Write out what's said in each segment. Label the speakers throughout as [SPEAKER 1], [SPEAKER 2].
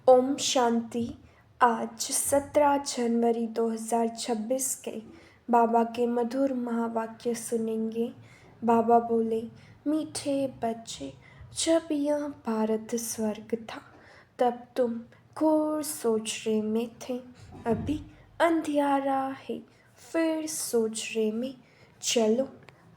[SPEAKER 1] ओम शांति। आज 17 जनवरी 2026 के बाबा के मधुर महावाक्य सुनेंगे। बाबा बोले, मीठे बच्चे, जब यह भारत स्वर्ग था तब तुम घोर सोचने में थे। अभी अंधियारा है, फिर सोचने में चलो।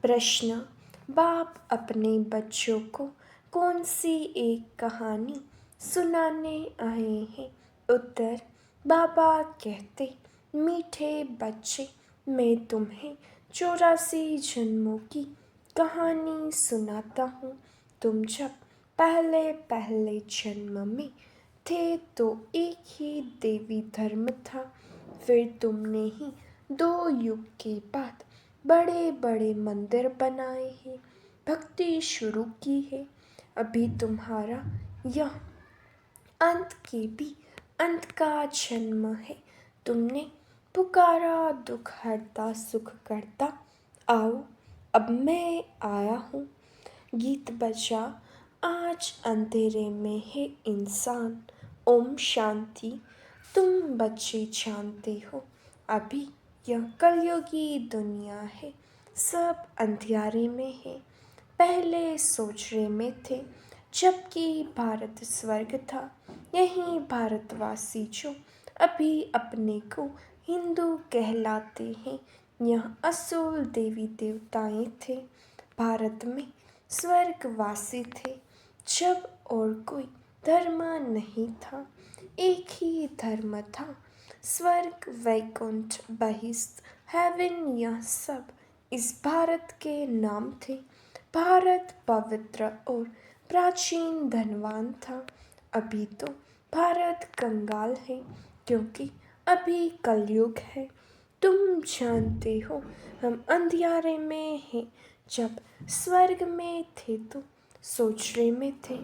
[SPEAKER 1] प्रश्न, बाप अपने बच्चों को कौन सी एक कहानी सुनाने आए हैं? उत्तर, बाबा कहते, मीठे बच्चे, मैं तुम्हें 84 जन्मों की कहानी सुनाता हूँ। तुम जब पहले पहले जन्म में थे तो एक ही देवी धर्म था। फिर तुमने ही 2 युग के बाद बड़े बड़े मंदिर बनाए हैं, भक्ति शुरू की है। अभी तुम्हारा यह अंत के भी अंत का जन्म है। तुमने पुकारा दुख हरता सुख करता, आओ अब मैं आया हूँ। गीत बजा, आज अंधेरे में है इंसान। ओम शांति। तुम बच्चे जानते हो, अभी यह कलयुगी दुनिया है, सब अंधियारे में है। पहले सोचने में थे, जबकि भारत स्वर्ग था। यही भारतवासी जो अभी अपने को हिंदू कहलाते हैं, यह असूल देवी देवताएं थे। भारत में स्वर्गवासी थे जब और कोई धर्म नहीं था, एक ही धर्म था। स्वर्ग, वैकुंठ, बहिष्ठ, हेवन, यह सब इस भारत के नाम थे। भारत पवित्र और प्राचीन धनवान था। अभी तो भारत कंगाल है, क्योंकि अभी कलयुग है। तुम जानते हो, हम अंधियारे में हैं। जब स्वर्ग में थे तो सोचने में थे।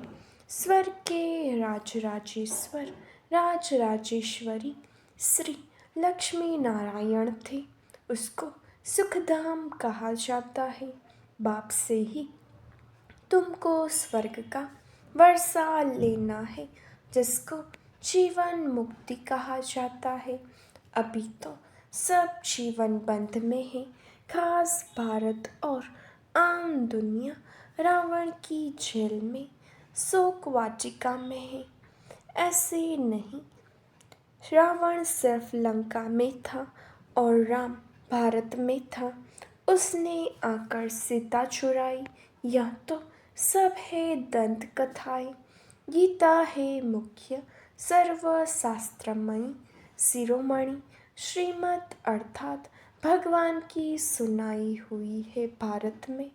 [SPEAKER 1] स्वर्ग के राजराजेश्वर राजराजेश्वरी श्री लक्ष्मी नारायण थे। उसको सुखधाम कहा जाता है। बाप से ही तुमको स्वर्ग का वर्षा लेना है, जिसको जीवन मुक्ति कहा जाता है। अभी तो सब जीवन बंध में है, खास भारत और आम दुनिया रावण की जेल में, शोक वाटिका में है। ऐसे नहीं, रावण सिर्फ लंका में था और राम भारत में था। उसने आकर सीता चुराई। यह तो सब है दंत कथाएं। गीता है मुख्य सर्वशास्त्रमयी शिरोमणि। श्रीमद् अर्थात भगवान की सुनाई हुई है भारत में।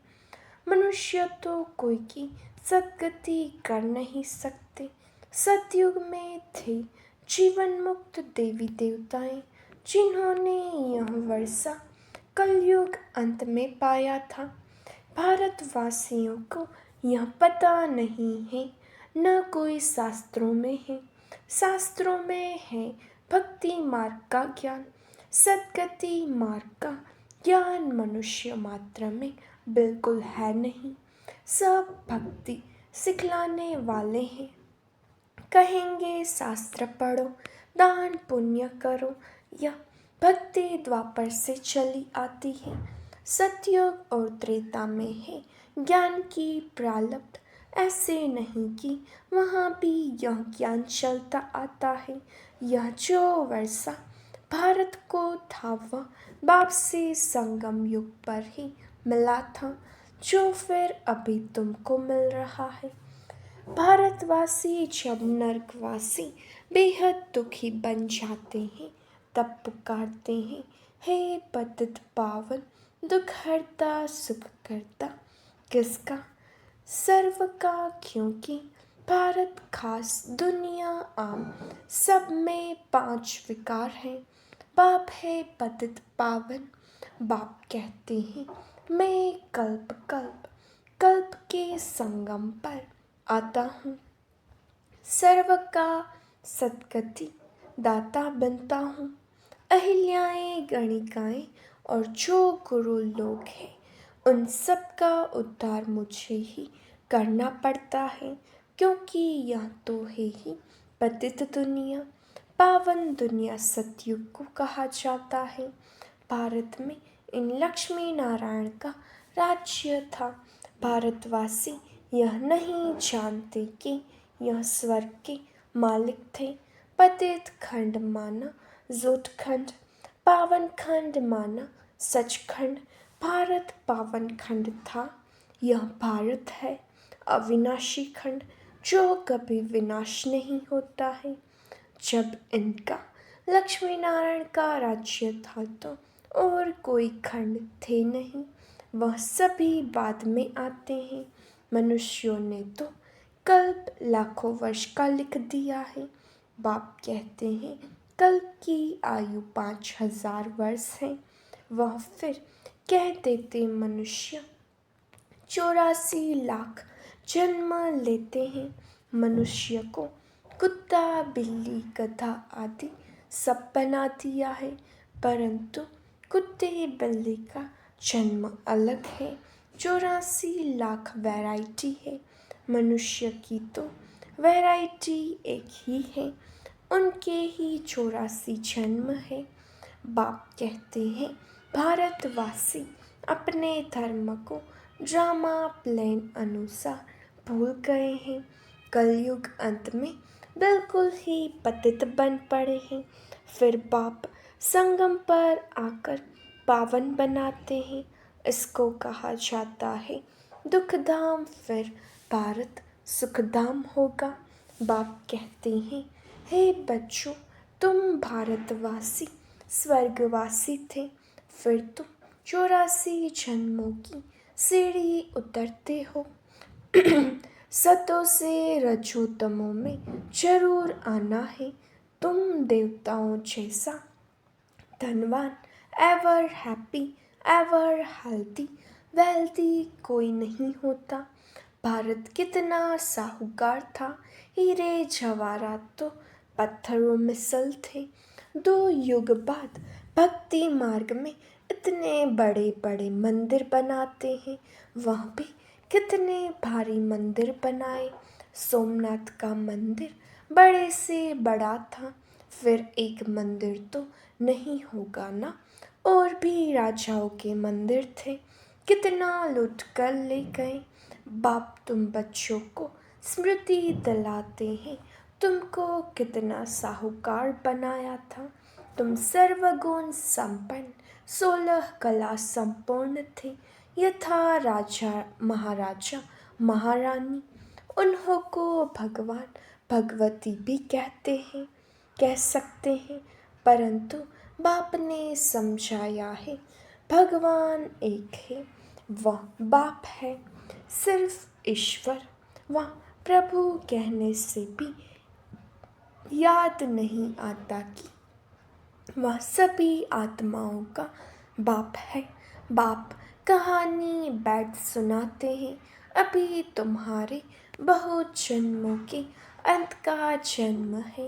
[SPEAKER 1] मनुष्य तो कोई की सद्गति कर नहीं सकते। सतयुग में थे जीवन मुक्त देवी देवताएं, जिन्होंने यह वर्षा कलयुग अंत में पाया था। भारतवासियों को यह पता नहीं है, न कोई शास्त्रों में है। शास्त्रों में है भक्ति मार्ग का ज्ञान, सद्गति मार्ग का ज्ञान मनुष्य मात्र में बिल्कुल है नहीं। सब भक्ति सिखलाने वाले हैं। कहेंगे शास्त्र पढ़ो, दान पुण्य करो। यह भक्ति द्वापर से चली आती है। सतयुग और त्रेता में है ज्ञान की प्रालब्ध। ऐसे नहीं कि वहाँ भी यह ज्ञान चलता आता है। यह जो वर्षा भारत को था, वह बाप से संगम युग पर ही मिला था, जो फिर अभी तुमको मिल रहा है। भारतवासी जब नरकवासी बेहद दुखी बन जाते हैं, तब पुकारते हैं, हे पतित पावन, दुख हरता सुख करता। किसका? सर्व का, क्योंकि भारत खास दुनिया आम, सब में 5 विकार हैं। बाप है पतित पावन। बाप कहते हैं, मैं कल्प कल्प कल्प के संगम पर आता हूँ। सर्व का सद्गति दाता बनता हूँ। अहिल्याएं, गणिकाएं और जो गुरु लोग हैं, उन सब का उद्धार मुझे ही करना पड़ता है, क्योंकि यह तो है ही पतित दुनिया, पावन दुनिया सतयुग को कहा जाता है। भारत में इन लक्ष्मी नारायण का राज्य था। भारतवासी यह नहीं जानते कि यह स्वर्ग के मालिक थे। पतित खंड माना जोत खंड, पावन खंड माना सचखंड। भारत पावन खंड था। यह भारत है अविनाशी खंड, जो कभी विनाश नहीं होता है। जब इनका लक्ष्मी नारायण का राज्य था तो और कोई खंड थे नहीं, वह सभी बाद में आते हैं। मनुष्यों ने तो कल्प लाखों वर्ष का लिख दिया है। बाप कहते हैं कल्प की आयु 5000 वर्ष है। वह फिर कह देते मनुष्य 84 लाख जन्म लेते हैं। मनुष्य को कुत्ता, बिल्ली, गधा आदि सब बना दिया है, परंतु कुत्ते बिल्ली का जन्म अलग है। 84 लाख वैरायटी है, मनुष्य की तो वैरायटी एक ही है। उनके ही 84 जन्म है। बाप कहते हैं भारतवासी अपने धर्म को ड्रामा प्लान अनुसार भूल गए हैं। कलयुग अंत में बिल्कुल ही पतित बन पड़े हैं। फिर बाप संगम पर आकर पावन बनाते हैं। इसको कहा जाता है दुखधाम, फिर भारत सुखधाम होगा। बाप कहते हैं हे बच्चों, तुम भारतवासी स्वर्गवासी थे, फिर तुम 84 जन्मों की सीढ़ी उतरते हो। सतों से रजोतमों में जरूर आना है। तुम देवताओं जैसा धनवान, ever happy, ever healthy, wealthy कोई नहीं होता। भारत कितना साहूकार था। हीरे जवाहरात तो पत्थरों में सल थे। 2 युग बाद भक्ति मार्ग में इतने बड़े बड़े मंदिर बनाते हैं। वह भी कितने भारी मंदिर बनाए। सोमनाथ का मंदिर बड़े से बड़ा था, फिर एक मंदिर तो नहीं होगा ना। और भी राजाओं के मंदिर थे, कितना लूट कर ले गए। बाप तुम बच्चों को स्मृति दिलाते हैं तुमको कितना साहूकार बनाया था। तुम सर्वगुण संपन्न, 16 कला संपूर्ण थे। यथा राजा महाराजा महारानी, उन्हों को भगवान भगवती भी कहते हैं, कह सकते हैं, परंतु बाप ने समझाया है भगवान एक है, वह बाप है। सिर्फ ईश्वर वह प्रभु कहने से भी याद नहीं आता कि वह सभी आत्माओं का बाप है। बाप कहानी बैठ सुनाते हैं, अभी तुम्हारे बहुत जन्मों के अंत का जन्म है।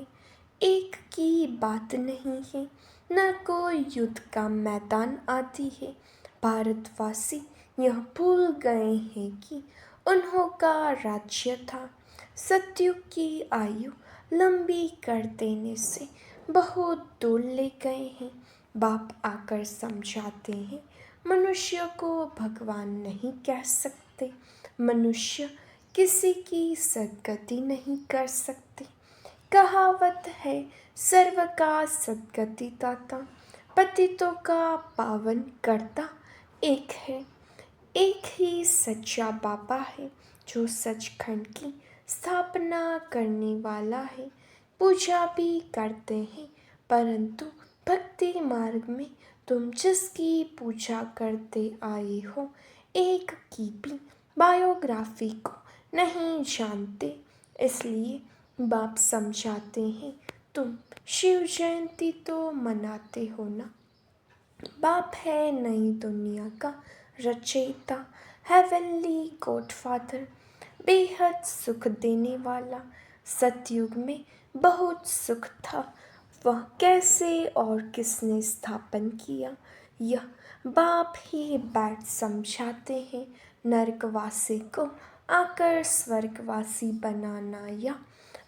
[SPEAKER 1] एक की बात नहीं है, न कोई युद्ध का मैदान आती है। भारतवासी यह भूल गए हैं कि उन्हों का राज्य था। सतयुग की आयु लंबी कर देने से बहुत दूर ले गए हैं। बाप आकर समझाते हैं मनुष्य को भगवान नहीं कह सकते। मनुष्य किसी की सद्गति नहीं कर सकते। कहावत है सर्व का सद्गति दाता, पतितों का पावन करता एक है। एक ही सच्चा बाबा है जो सचखंड की स्थापना करने वाला है। पूजा भी करते हैं, परंतु भक्ति मार्ग में तुम जिसकी पूजा करते आए हो, एक की भी बायोग्राफी को नहीं जानते। इसलिए बाप समझाते हैं तुम शिव जयंती तो मनाते हो ना। बाप है नई दुनिया का रचयिता, हेवनली गॉडफादर, बेहद सुख देने वाला। सतयुग में बहुत सुख था, वह कैसे और किसने स्थापन किया, यह बाप ही बैठ समझाते हैं। नरकवासी को आकर स्वर्गवासी बनाना या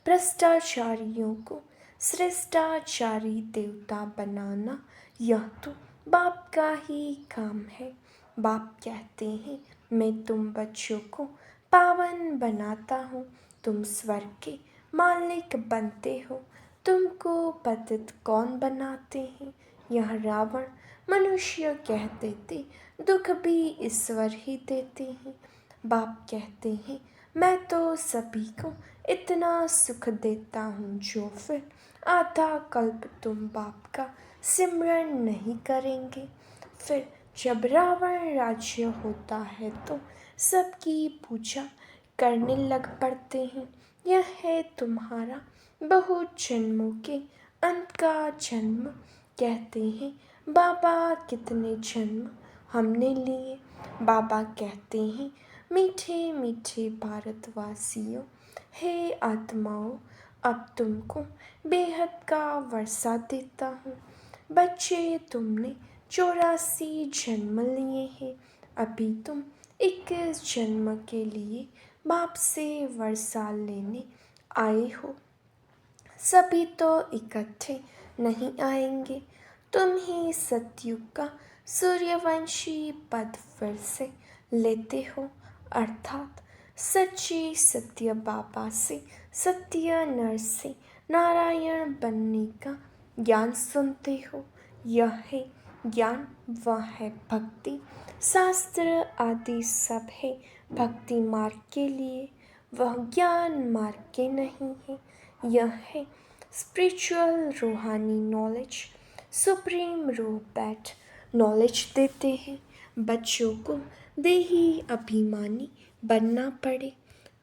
[SPEAKER 1] भ्रष्टाचारियों को श्रेष्ठाचारी देवता बनाना, यह तो बाप का ही काम है। बाप कहते हैं, मैं तुम बच्चों को पावन बनाता हूँ, तुम स्वर्ग के मालिक बनते हो, तुमको पतित कौन बनाते हैं। यह रावण मनुष्य कह देते, दुख भी ईश्वर ही देते हैं। बाप कहते हैं, मैं तो सभी को इतना सुख देता हूँ जो फिर आधा कल्प तुम बाप का सिमरन नहीं करेंगे। फिर जब रावण राज्य होता है तो सबकी पूजा करने लग पड़ते हैं। यह है तुम्हारा बहुत जन्मों के अंत का जन्म। कहते हैं, बाबा कितने जन्म हमने लिए। बाबा कहते हैं, मीठे मीठे भारतवासियों, हे आत्माओं, अब तुमको बेहद का वर्षा देता हूँ। बच्चे, तुमने 84 जन्म लिए हैं, अभी तुम 21 जन्म के लिए बाप से वर्षा लेने आए हो। सभी तो इकट्ठे नहीं आएंगे। तुम ही सतयुग का सूर्यवंशी पद फिर से लेते हो, अर्थात सच्चे सत्य बाबा से, सत्य नर से नारायण बनने का ज्ञान सुनते हो। यह है ज्ञान, वह है भक्ति। शास्त्र आदि सब है भक्ति मार्ग के लिए, वह ज्ञान मार्ग के नहीं है। यह है स्पिरिचुअल रूहानी नॉलेज। सुप्रीम रूह बैठ नॉलेज देते हैं। बच्चों को देही अभिमानी बनना पड़े,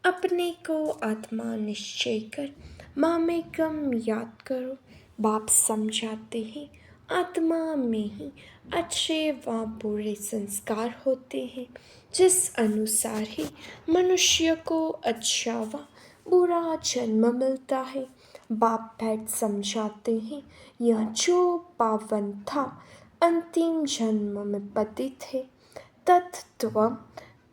[SPEAKER 1] अपने को आत्मा निश्चय कर मामेकम याद करो। बाप समझाते हैं, आत्मा में ही अच्छे व बुरे संस्कार होते हैं, जिस अनुसार ही मनुष्य को अच्छा व बुरा जन्म मिलता है। बाप बैठ समझाते हैं, यह जो पावन था अंतिम जन्म में पतित है, तत्व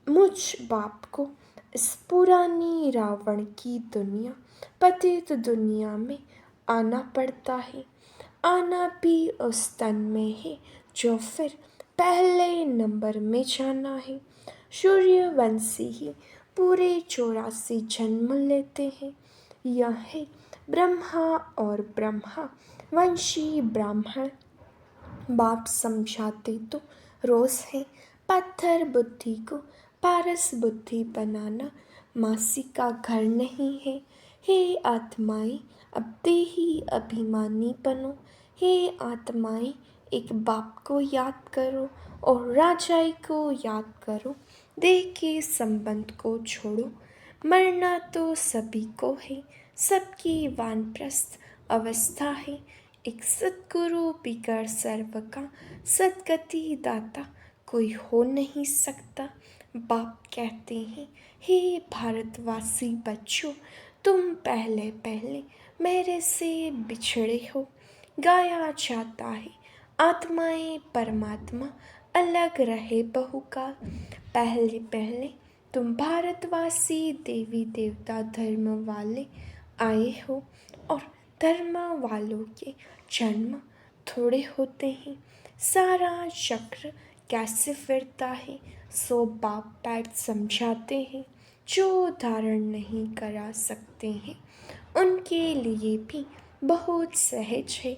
[SPEAKER 1] मुझ बाप को इस पुरानी रावण की दुनिया, पतित दुनिया में आना पड़ता है। आना भी उस तन में है जो फिर पहले नंबर में जाना है। सूर्यवंशी ही पूरे 84 जन्म लेते हैं। यह है ब्रह्मा और ब्रह्मा वंशी ब्राह्मण। बाप समझाते तो रोज है, पत्थर बुद्धि को पारस बुद्धि बनाना मासी का घर नहीं है। हे आत्माएं, अब देही अभिमानी बनो। हे आत्माएं, एक बाप को याद करो और राजाई को याद करो। देह के संबंध को छोड़ो, मरना तो सभी को है, सबकी वानप्रस्थ अवस्था है। एक सद्गुरु बिगर सर्व का सद्गति दाता कोई हो नहीं सकता। बाप कहते हैं, हे भारतवासी बच्चों, तुम पहले पहले मेरे से बिछड़े हो। गाया जाता है, आत्माएं परमात्मा अलग रहे बहुकाल। पहले पहले तुम भारतवासी देवी देवता धर्म वाले आए हो, और धर्म वालों के जन्म थोड़े होते हैं। सारा चक्र कैसे फिरता है, सो बाप बैठ समझाते हैं। जो धारण नहीं करा सकते हैं, उनके लिए भी बहुत सहज है।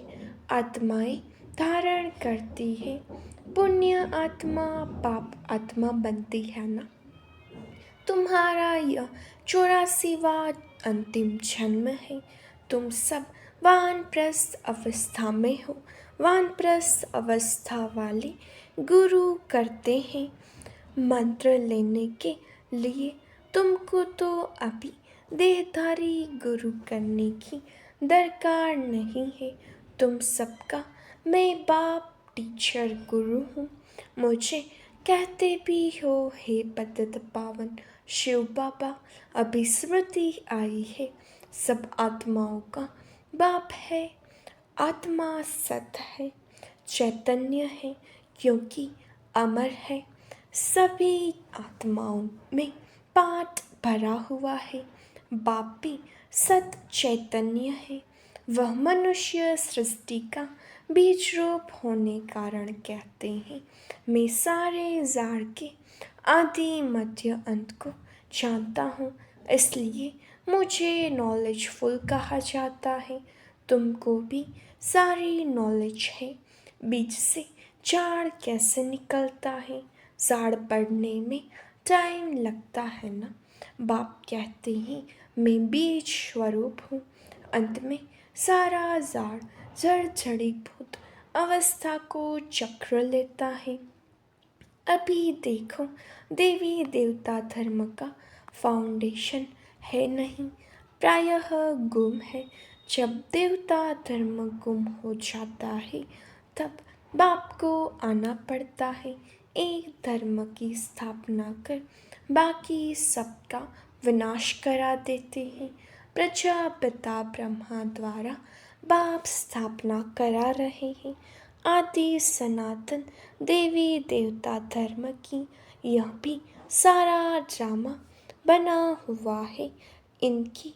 [SPEAKER 1] आत्माएं धारण करती है, पुण्य आत्मा पाप आत्मा बनती है ना। तुम्हारा यह 84वां अंतिम जन्म है। तुम सब वानप्रस्थ अवस्था में हो। वानप्रस्थ अवस्था वाले गुरु करते हैं। मंत्र लेने के लिए तुमको तो अभी देहधारी गुरु करने की दरकार नहीं है। तुम सबका मैं बाप टीचर गुरु हूँ। मुझे कहते भी हो, हे पतित पावन शिव बाबा। अभी स्मृति आई है, सब आत्माओं का बाप है। आत्मा सत है, चैतन्य है, क्योंकि अमर है। सभी आत्माओं में पाठ भरा हुआ है। बाप भी सत चैतन्य है, वह मनुष्य सृष्टि का बीज रूप होने कारण कहते हैं। मैं सारे जार के आदि मध्य अंत को जानता हूँ, इसलिए मुझे नॉलेजफुल कहा जाता है। तुमको भी सारी नॉलेज है। बीज से झाड़ कैसे निकलता है, झाड़ बढ़ने में टाइम लगता है ना। बाप कहते हैं मैं बीज स्वरूप हूँ। अंत में सारा झाड़ जड़ जड़ीभूत अवस्था को चक्र लेता है। अभी देखो, देवी देवता धर्म का फाउंडेशन है नहीं, प्रायः गुम है। जब देवता धर्म गुम हो जाता है तब बाप को आना पड़ता है। एक धर्म की स्थापना कर बाकी सबका विनाश करा देते हैं। प्रजापिता ब्रह्मा द्वारा बाप स्थापना करा रहे हैं। आदि सनातन देवी देवता धर्म की यह भी सारा ड्रामा बना हुआ है। इनकी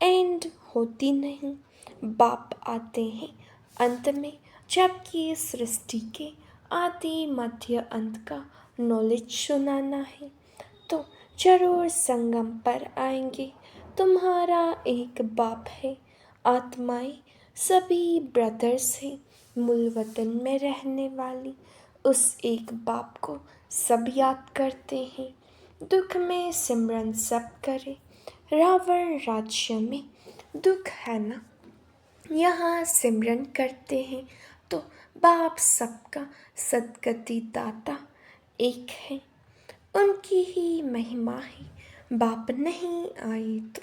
[SPEAKER 1] एंड होती नहीं। बाप आते हैं अंत में, जबकि सृष्टि के आदि मध्य अंत का नॉलेज सुनाना है तो जरूर संगम पर आएंगे। तुम्हारा एक बाप है, आत्माएं सभी ब्रदर्स हैं। मूल वतन में रहने वाली उस एक बाप को सब याद करते हैं। दुख में सिमरन सब करे, रावण राज्य में दुख है ना, यहाँ सिमरन करते हैं तो बाप सबका सद्गति दाता एक है। उनकी ही महिमा है। बाप नहीं आए तो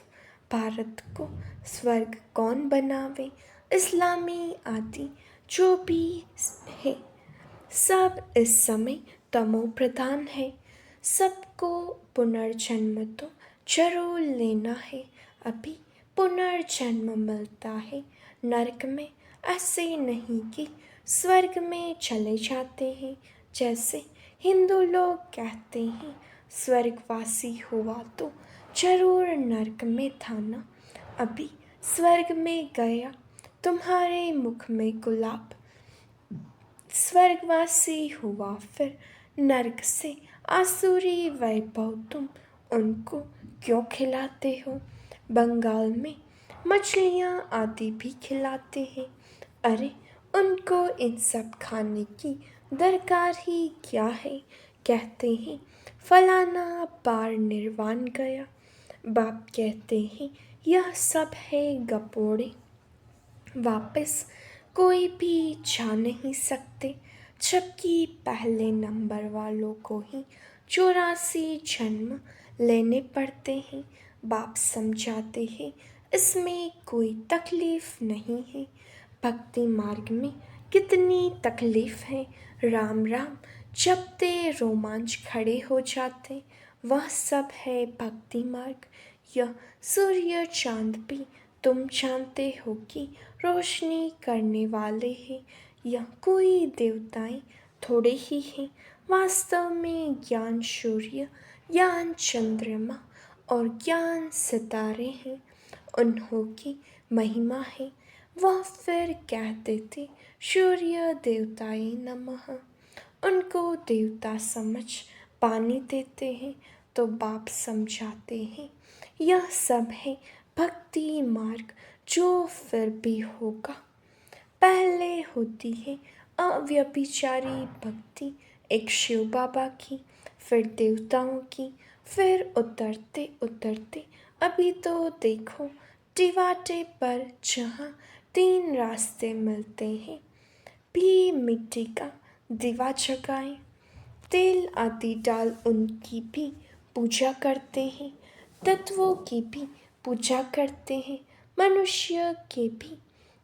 [SPEAKER 1] भारत को स्वर्ग कौन बनावे। इस्लामी आदि जो भी है सब इस समय तमो प्रधान है। सबको पुनर्जन्म तो जरूर लेना है। अभी पुनर्जन्म मिलता है नरक में, ऐसे नहीं कि स्वर्ग में चले जाते हैं। जैसे हिंदू लोग कहते हैं स्वर्गवासी हुआ तो जरूर नरक में था ना। अभी स्वर्ग में गया तुम्हारे मुख में गुलाब, स्वर्गवासी हुआ फिर नरक से आसुरी वैभव तुम उनको क्यों खिलाते हो। बंगाल में मछलियाँ आदि भी खिलाते हैं। अरे उनको इन सब खाने की दरकार ही क्या है। कहते हैं फलाना पार निर्वाण गया। बाप कहते हैं यह सब है गपोड़े, वापस कोई भी जा नहीं सकते। जबकि पहले नंबर वालों को ही 84 जन्म लेने पड़ते हैं। बाप समझाते हैं इसमें कोई तकलीफ नहीं है। भक्ति मार्ग में कितनी तकलीफ है। राम राम जपते रोमांच खड़े हो जाते, वह सब है भक्ति मार्ग। यह सूर्य चांद भी तुम जानते हो कि रोशनी करने वाले हैं। यह कोई देवताएं थोड़े ही हैं। वास्तव में ज्ञान सूर्य, ज्ञान चंद्रमा और ज्ञान सितारे हैं। उन्हों की महिमा है। वह फिर कह देते सूर्य देवताए नमः। उनको देवता समझ पानी देते हैं तो बाप समझाते हैं यह सब है भक्ति मार्ग जो फिर भी होगा। पहले होती है अव्यभिचारी भक्ति एक शिव बाबा की, फिर देवताओं की, फिर उतरते उतरते अभी तो देखो टिवाटे पर जहाँ 3 रास्ते मिलते हैं। भी मिट्टी का दीवा जगाएं, तेल आदि डाल उनकी भी पूजा करते हैं। तत्वों की भी पूजा करते हैं। मनुष्य के भी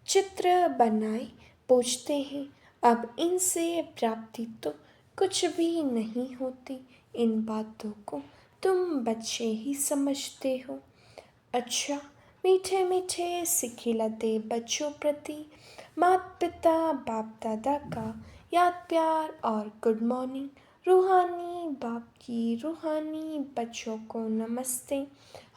[SPEAKER 1] चित्र बनाए पूजते हैं। अब इनसे प्राप्ति तो कुछ भी नहीं होती। इन बातों को तुम बच्चे ही समझते हो। अच्छा, मीठे मीठे सिखिलाते बच्चों प्रति माता पिता बाप दादा का याद प्यार और गुड मॉर्निंग। रूहानी बाप की रूहानी बच्चों को नमस्ते।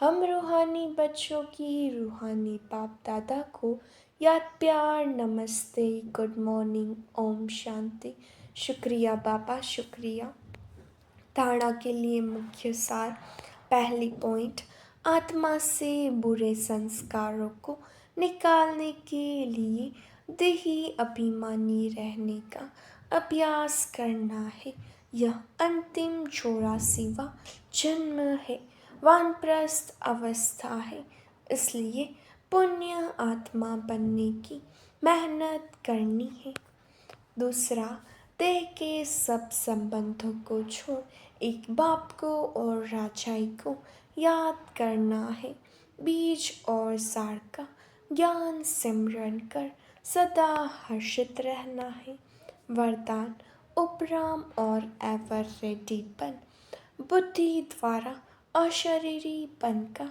[SPEAKER 1] हम रूहानी बच्चों की रूहानी बाप दादा को याद प्यार नमस्ते गुड मॉर्निंग ओम शांति। शुक्रिया बाबा शुक्रिया। धारणा के लिए मुख्य सार। पहली पॉइंट, आत्मा से बुरे संस्कारों को निकालने के लिए देही अभिमानी रहने का अभ्यास करना है। यह अंतिम 84वां जन्म है, वानप्रस्थ अवस्था है, इसलिए पुण्य आत्मा बनने की मेहनत करनी है। दूसरा, देह के सब संबंधों को छोड़ एक बाप को और राजाई को याद करना है। बीज और सार का ज्ञान सिमरन कर सदा हर्षित रहना है। वरदान, उपराम और एवर रेडीपन। बुद्धि द्वारा अशरीरीपन का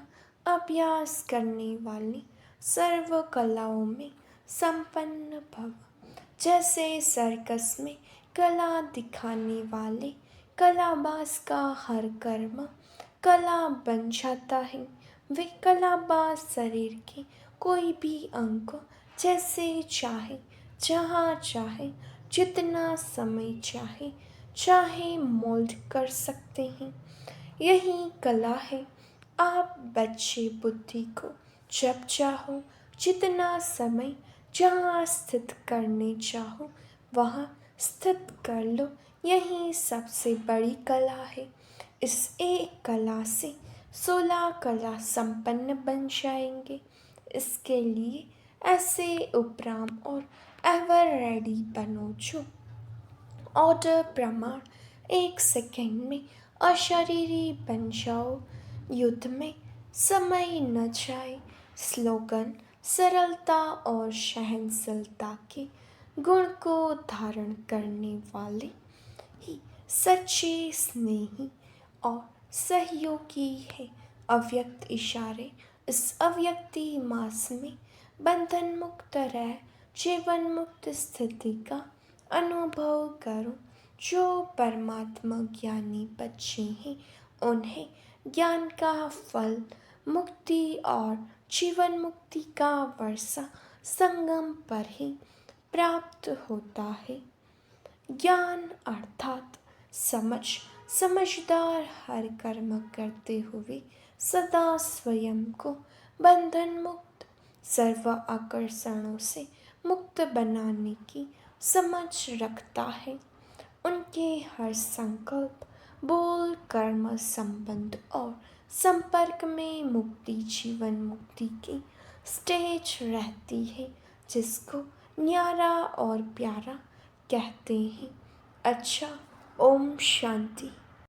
[SPEAKER 1] अभ्यास करने वाले सर्व कलाओं में संपन्न भव। जैसे सर्कस में कला दिखाने वाले कलाबाज का हर कर्म कला बन जाता है। वे कलाबाज शरीर के कोई भी अंग को जैसे चाहे, जहाँ चाहे, जितना समय चाहे मोल्ड कर सकते हैं। यही कला है। आप बच्चे बुद्धि को जब चाहो, जितना समय, जहाँ स्थित करने चाहो वहाँ स्थित कर लो। यही सबसे बड़ी कला है। इस एक कला से 16 कला संपन्न बन जाएंगे। इसके लिए ऐसे उपराम और एवर रेडी बनो जो ऑर्डर प्रमाण 1 सेकेंड में अशरीरी बन जाओ। युद्ध में समय न जाए। स्लोगन, सरलता और सहनशीलता के गुण को धारण करने वाले ही सच्चे स्नेही और सहयोगी है। अव्यक्त इशारे। इस अव्यक्ति मास में बंधन मुक्त रह जीवन मुक्त स्थिति का अनुभव करो। जो परमात्मा ज्ञानी बच्चे हैं उन्हें ज्ञान का फल मुक्ति और जीवन मुक्ति का वर्षा संगम पर ही प्राप्त होता है। ज्ञान अर्थात समझदार हर कर्म करते हुए सदा स्वयं को बंधन मुक्त सर्व आकर्षणों से मुक्त बनाने की समझ रखता है। उनके हर संकल्प, बोल, कर्म, संबंध और संपर्क में मुक्ति जीवन मुक्ति की स्टेज रहती है, जिसको न्यारा और प्यारा कहते हैं। अच्छा, ओम शांति।